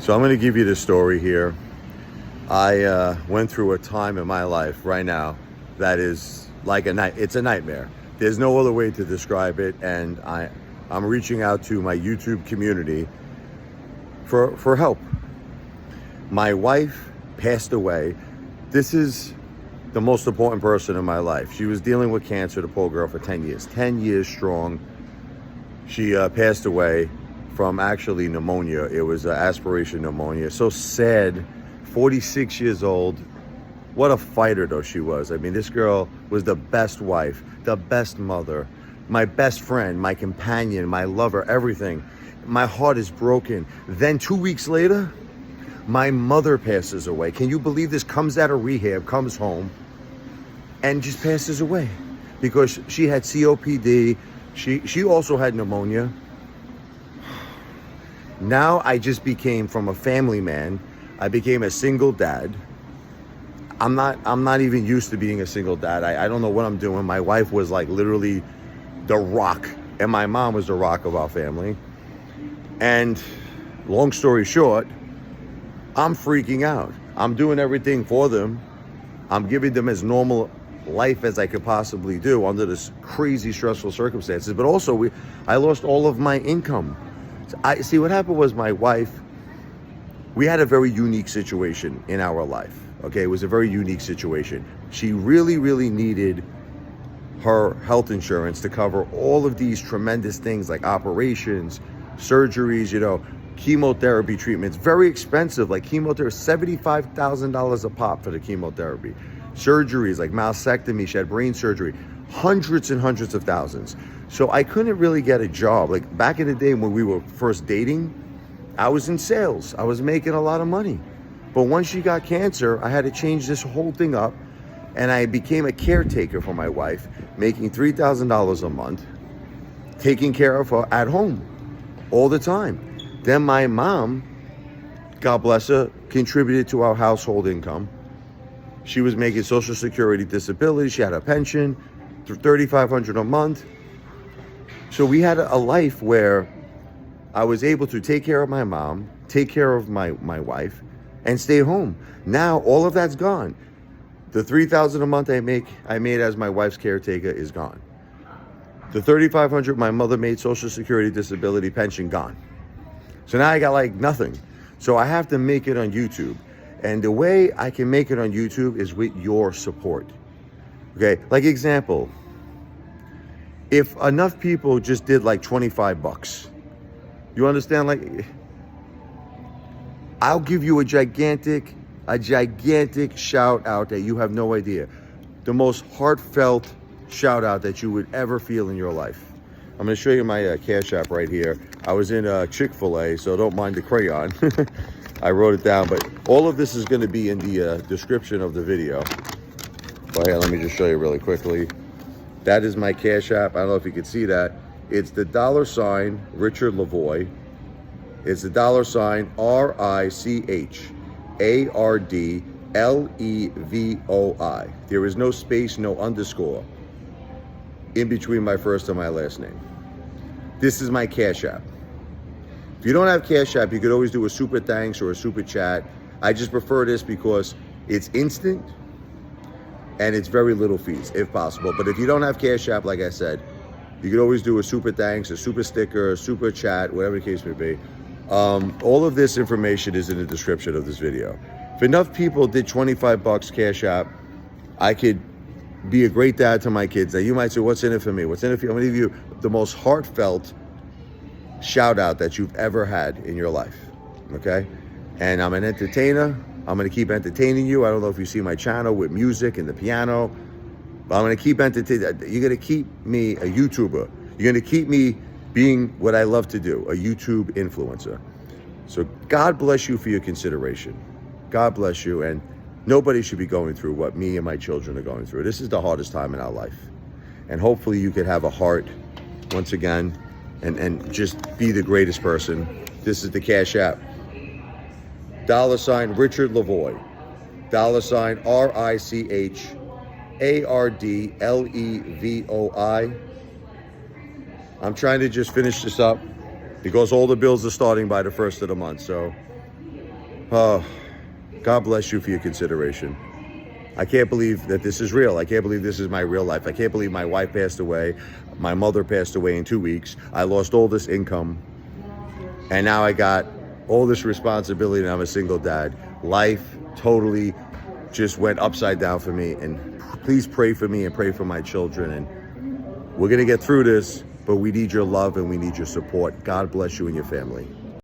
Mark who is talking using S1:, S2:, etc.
S1: So I'm going to give you the story here. I went through a time in my life right now that is like it's a nightmare. There's no other way to describe it, and I'm reaching out to my YouTube community for help. My wife passed away. This is the most important person in my life. She was dealing with cancer, the poor girl, for 10 years. 10 years strong. She passed away from actually pneumonia. It was aspiration pneumonia. So sad. 46 years old. What a fighter though she was. I mean, this girl was the best wife, the best mother, my best friend, my companion, my lover, everything. My heart is broken. Then 2 weeks later, my mother passes away. Can you believe this? Comes out of rehab, comes home, and just passes away because she had COPD. She also had pneumonia. Now I just became, from a family man, I became a single dad. I'm not even used to being a single dad. I don't know what I'm doing. My wife was like literally the rock, and my mom was the rock of our family. And long story short, I'm freaking out. I'm doing everything for them. I'm giving them as normal life as I could possibly do under this crazy stressful circumstances. But also I lost all of my income. I see what happened was my wife, we had a very unique situation in our life. Okay, it was a very unique situation. She really, really needed her health insurance to cover all of these tremendous things like operations, surgeries, chemotherapy treatments, very expensive, like chemotherapy, $75,000 a pop for the chemotherapy. Surgeries like mastectomy, she had brain surgery, hundreds and hundreds of thousands. So I couldn't really get a job. Like back in the day when we were first dating, I was in sales. I was making a lot of money. But once she got cancer, I had to change this whole thing up, and I became a caretaker for my wife, making $3,000 a month, taking care of her at home all the time. Then my mom, God bless her, contributed to our household income. She was making Social Security disability. She had a pension, $3,500 a month. So we had a life where I was able to take care of my mom, take care of my wife, and stay home. Now all of that's gone. The $3,000 a month I made as my wife's caretaker is gone. The $3,500 my mother made Social Security disability pension gone. So now I got like nothing. So I have to make it on YouTube. And the way I can make it on YouTube is with your support. Okay, like example, if enough people just did like $25, you understand? Like, I'll give you a gigantic shout out that you have no idea. The most heartfelt shout out that you would ever feel in your life. I'm going to show you my Cash App right here. I was in Chick-fil-A, so don't mind the crayon. I wrote it down, but all of this is going to be in the description of the video. Right here, let me just show you really quickly. That is my Cash App. I don't know if you can see that. It's the $ RichardLevoi. It's the $ RichardLevoi. There is no space, no underscore in between my first and my last name. This is my Cash App. If you don't have Cash App, you could always do a super thanks or a super chat. I just prefer this because it's instant and it's very little fees if possible. But if you don't have Cash App, like I said, you could always do a super thanks, a super sticker, a super chat, whatever the case may be. All of this information is in the description of this video. If enough people did $25 Cash App, I could be a great dad to my kids. Now you might say, what's in it for me? What's in it for you? I'm gonna give you the most heartfelt shout out that you've ever had in your life, okay? And I'm an entertainer. I'm gonna keep entertaining you. I don't know if you see my channel with music and the piano, but I'm gonna keep entertaining. You're gonna keep me a YouTuber. You're gonna keep me being what I love to do, a YouTube influencer. So God bless you for your consideration. God bless you, and nobody should be going through what me and my children are going through. This is the hardest time in our life. And hopefully you could have a heart, once again, and just be the greatest person. This is the Cash App. $ RichardLevoi. $RichardLevoi. I'm trying to just finish this up because all the bills are starting by the first of the month. So Oh, God bless you for your consideration. I can't believe that this is real. I can't believe this is my real life. I can't believe my wife passed away. My mother passed away in 2 weeks. I lost all this income. And now I got all this responsibility and I'm a single dad. Life totally just went upside down for me. And please pray for me and pray for my children. And we're going to get through this, but we need your love and we need your support. God bless you and your family.